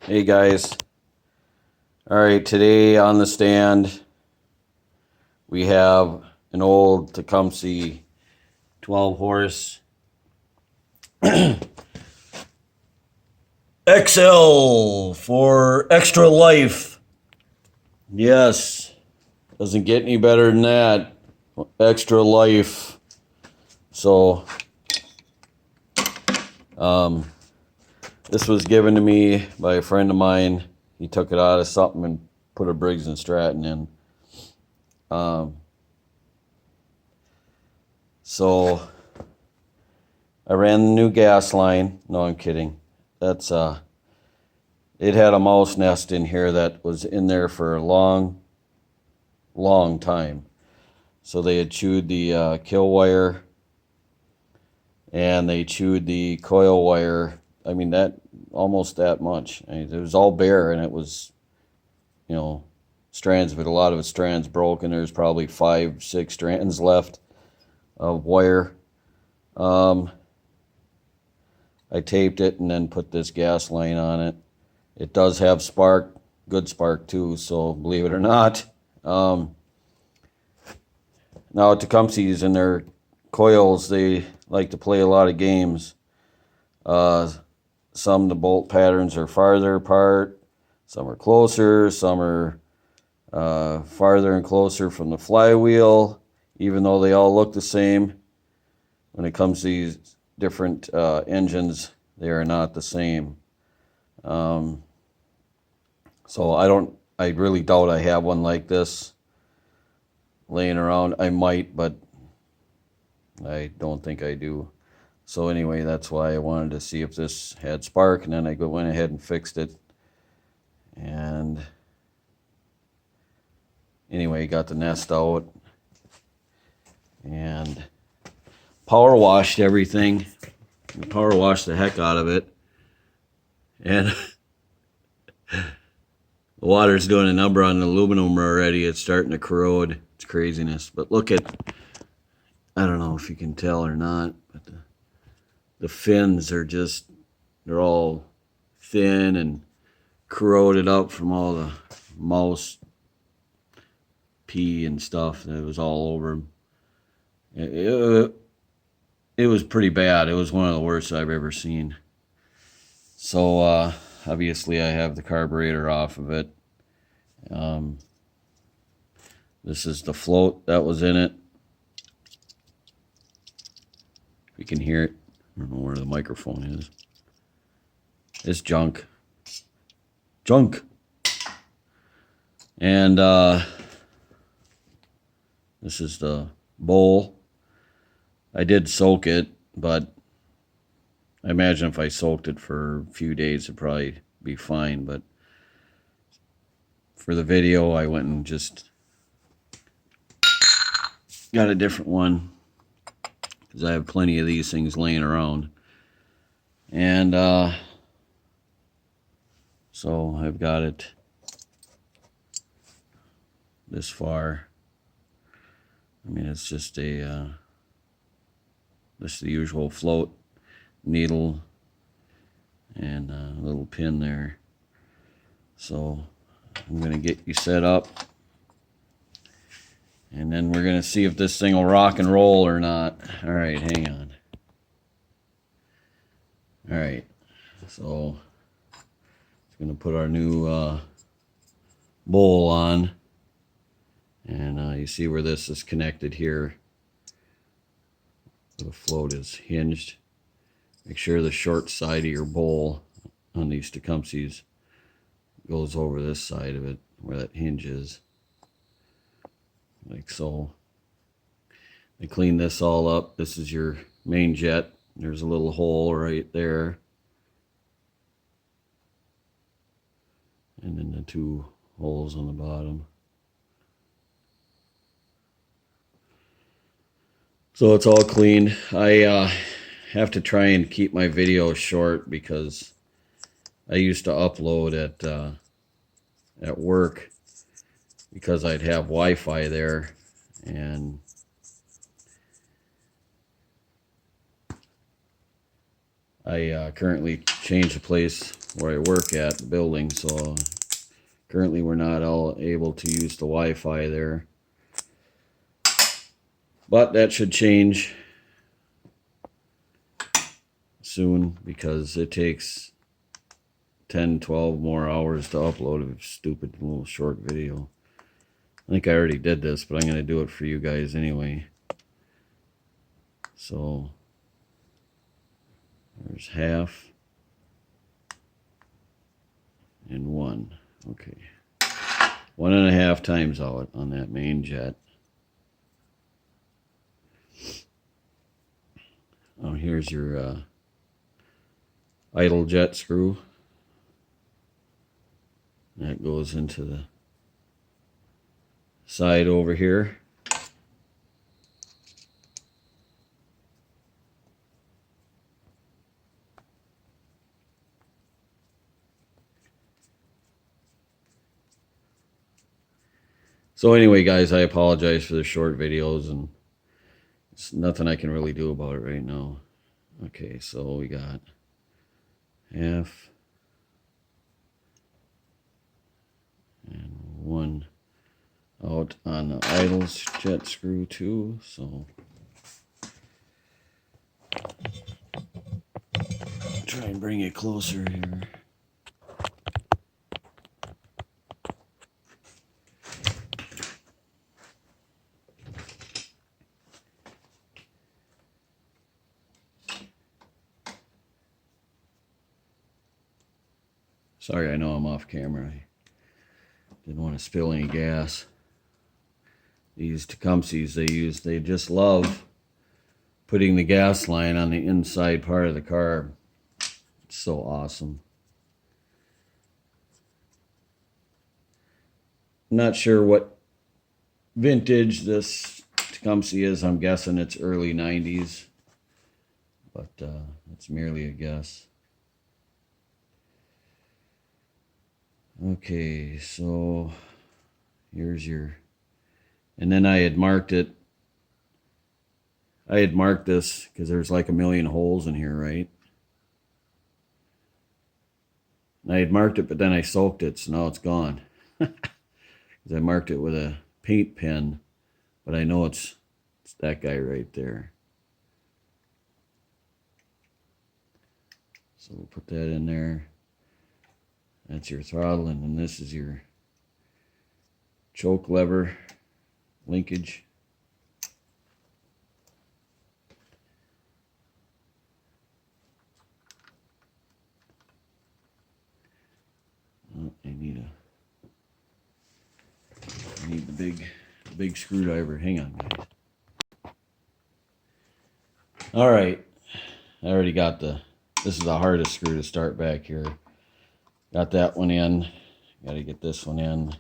Hey guys. All right, today on the stand we have an old Tecumseh 12 horse XL for extra life. Yes, doesn't get any better than that. Extra life. So, this was given to me by a friend of mine. He took it out of something and put a Briggs and Stratton in. So I ran the new gas line. No, I'm kidding. That's it had a mouse nest in here that was in there for a long time. So they had chewed the kill wire and they chewed the coil wire. I mean, that almost that much. I mean, it was all bare, and it was, strands of it. A lot of it strands broken. There's probably 5-6 strands left of wire. I taped it and then put this gas line on it. It does have spark, good spark too, so believe it or not. Now Tecumseh's in their coils, they like to play a lot of games. Some of the bolt patterns are farther apart, some are closer, some are farther and closer from the flywheel, even though they all look the same. When it comes to these different engines, they are not the same. So I really doubt I have one like this laying around. I might, but I don't think I do. So anyway, that's why I wanted to see if this had spark, and then I went ahead and fixed it. And anyway, got the nest out and power washed everything. Power washed the heck out of it. And the water's doing a number on the aluminum already. It's starting to corrode. It's craziness. But look at, I don't know if you can tell or not, but the fins are just, they're all thin and corroded up from all the mouse pee and stuff that was all over them. It was pretty bad. It was one of the worst I've ever seen. So obviously I have the carburetor off of it. This is the float that was in it. You can hear it. I don't know where the microphone is. It's junk. Junk. And this is the bowl. I did soak it, but I imagine if I soaked it for a few days, it'd probably be fine. But for the video, I went and just got a different one because I have plenty of these things laying around. And so I've got it this far. I mean, it's just the usual float, needle, and a little pin there. So I'm going to get you set up, and then we're going to see if this thing will rock and roll or not. All right, hang on. All right, so it's going to put our new bowl on, and you see where this is connected here. The float is hinged. Make sure the short side of your bowl on these Tecumsehs goes over this side of it where that hinge is, like so. They clean this all up. This is your main jet. There's a little hole right there, and then the 2 holes on the bottom. So it's all cleaned. I have to try and keep my videos short because I used to upload at work because I'd have Wi-Fi there, and I currently changed the place where I work at, the building, so currently we're not all able to use the Wi-Fi there. But that should change soon because it takes 10, 12 more hours to upload a stupid little short video. I think I already did this, but I'm going to do it for you guys anyway. So there's half and 1. Okay. 1.5 times out on that main jet. Oh, here's your idle jet screw. That goes into the side over here. So anyway, guys, I apologize for the short videos, and it's nothing I can really do about it right now. Okay, so we got half and 1 out on the idle jet screw too, so try and bring it closer here. Sorry, I know I'm off camera. I didn't want to spill any gas. These Tecumsehs they just love putting the gas line on the inside part of the car. It's so awesome. I'm not sure what vintage this Tecumseh is. I'm guessing it's early 90s, but it's merely a guess. Okay, so here's your, and then I had marked it. I had marked this because there's like a million holes in here, right? And I had marked it, but then I soaked it, so now it's gone. Because I marked it with a paint pen, but I know it's that guy right there. So we'll put that in there. That's your throttle, and then this is your choke lever linkage. Oh, I need the big screwdriver. Hang on, guys. All right, I already got this is the hardest screw to start back here. Got that one in. Got to get this one in.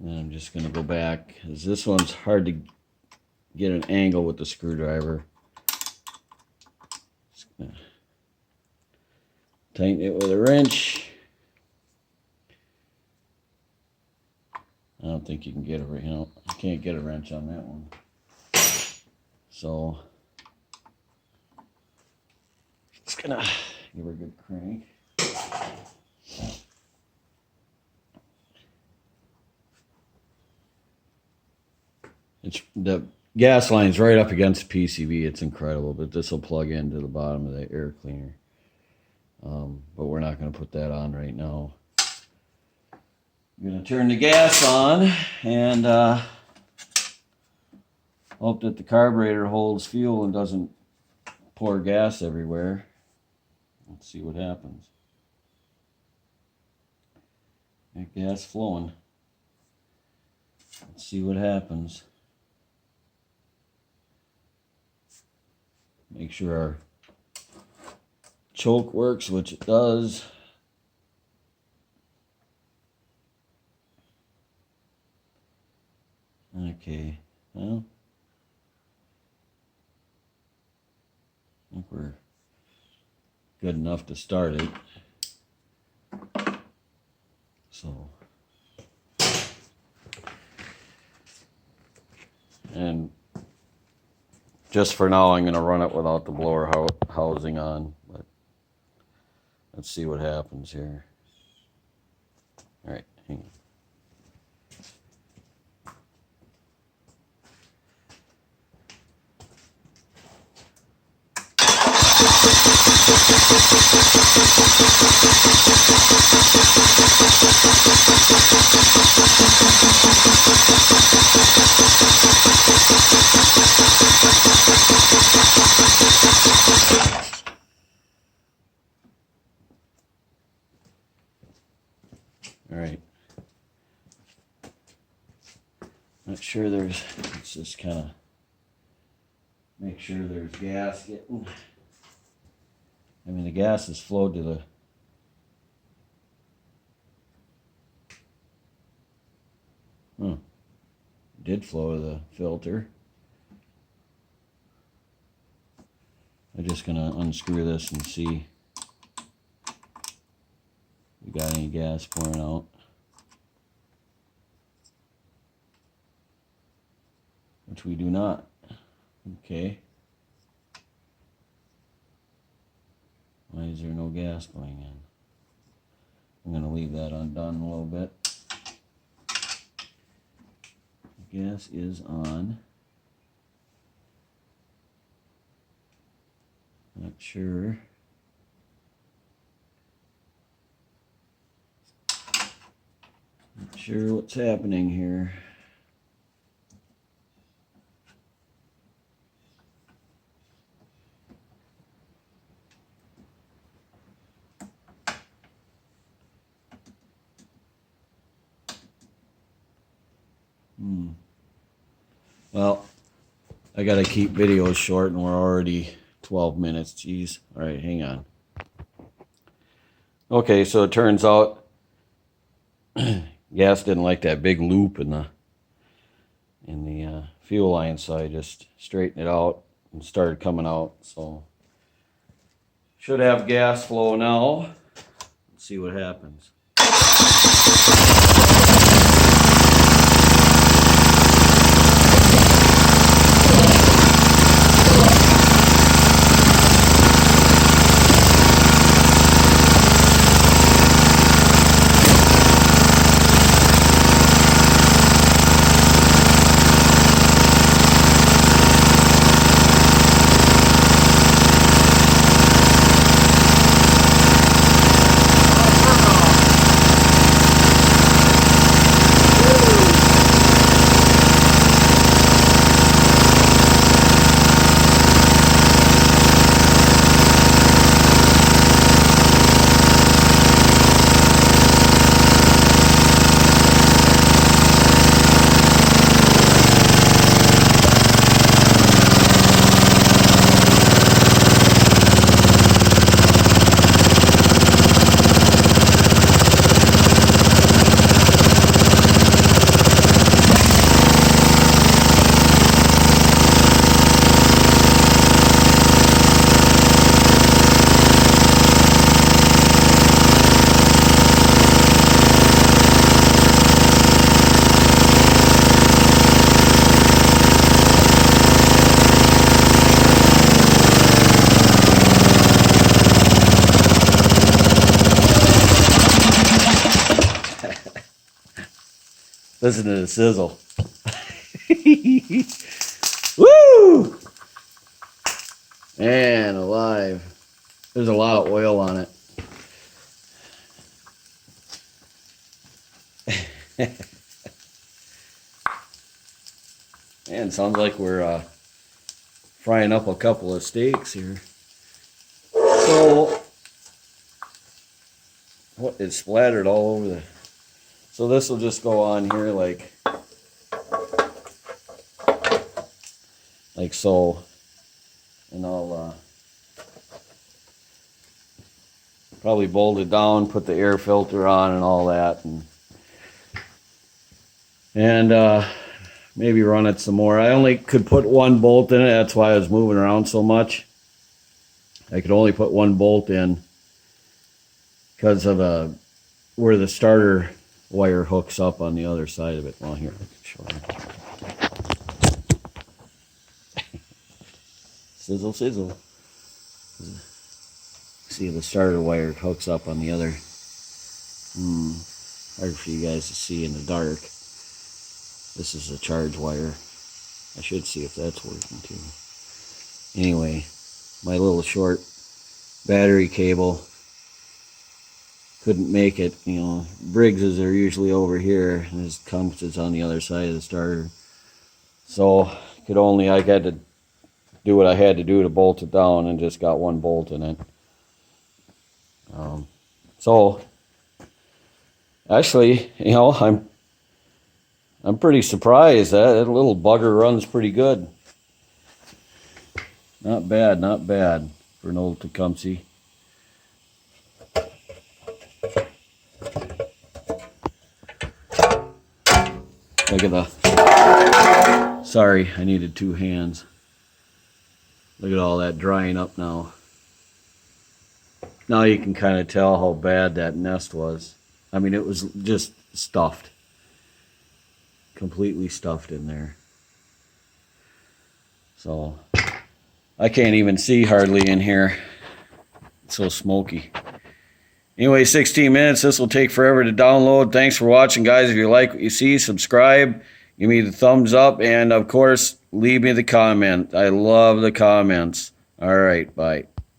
And I'm just going to go back, because this one's hard to get an angle with the screwdriver. Just going to tighten it with a wrench. I don't think you can get you can't get a wrench on that one. So, just gonna give her a good crank. It's the gas line's right up against the PCB. It's incredible, but this will plug into the bottom of the air cleaner. But we're not going to put that on right now. I'm going to turn the gas on and hope that the carburetor holds fuel and doesn't pour gas everywhere. Let's see what happens. Got gas flowing. Let's see what happens. Make sure our choke works, which it does. Okay, well, I think we're good enough to start it. So And just for now, I'm going to run it without the blower housing on. But let's see what happens here. All right, hang on. All right. Not sure there's, let's just kind of make sure there's gas getting, I mean the gas has flowed to the, did flow to the filter. I'm just gonna unscrew this and see if we got any gas pouring out. Which we do not. Okay. Why is there no gas going in? I'm going to leave that undone a little bit. Gas is on. Not sure. Not sure what's happening here. Well, I gotta keep videos short and we're already 12 minutes. Jeez. All right, hang on. Okay, so it turns out gas didn't like that big loop in the fuel line, so I just straightened it out and started coming out. So should have gas flow now. Let's see what happens. Listen to the sizzle. Woo! Man alive. There's a lot of oil on it. Man, sounds like we're frying up a couple of steaks here. So, what, it's splattered all over the... So this will just go on here like so, and I'll probably bolt it down, put the air filter on and all that, and maybe run it some more. I only could put one bolt in it, that's why I was moving around so much. I could only put one bolt in because of where the starter wire hooks up on the other side of it. Well, here, I can show you. Sizzle, sizzle. See, the starter wire hooks up on the other. Hard for you guys to see in the dark. This is a charge wire. I should see if that's working too. Anyway, my little short battery cable couldn't make it. You know, Briggs's are usually over here, and this Tecumseh's on the other side of the starter. So I had to do what I had to do to bolt it down, and just got one bolt in it. So actually, you know, I'm pretty surprised that little bugger runs pretty good. Not bad, not bad for an old Tecumseh. Look at the, sorry, I needed two hands. Look at all that drying up now. Now you can kind of tell how bad that nest was. I mean, it was just stuffed. Completely stuffed in there. So, I can't even see hardly in here. It's so smoky. Anyway, 16 minutes. This will take forever to download. Thanks for watching, guys. If you like what you see, subscribe. Give me the thumbs up. And, of course, leave me the comment. I love the comments. All right, bye.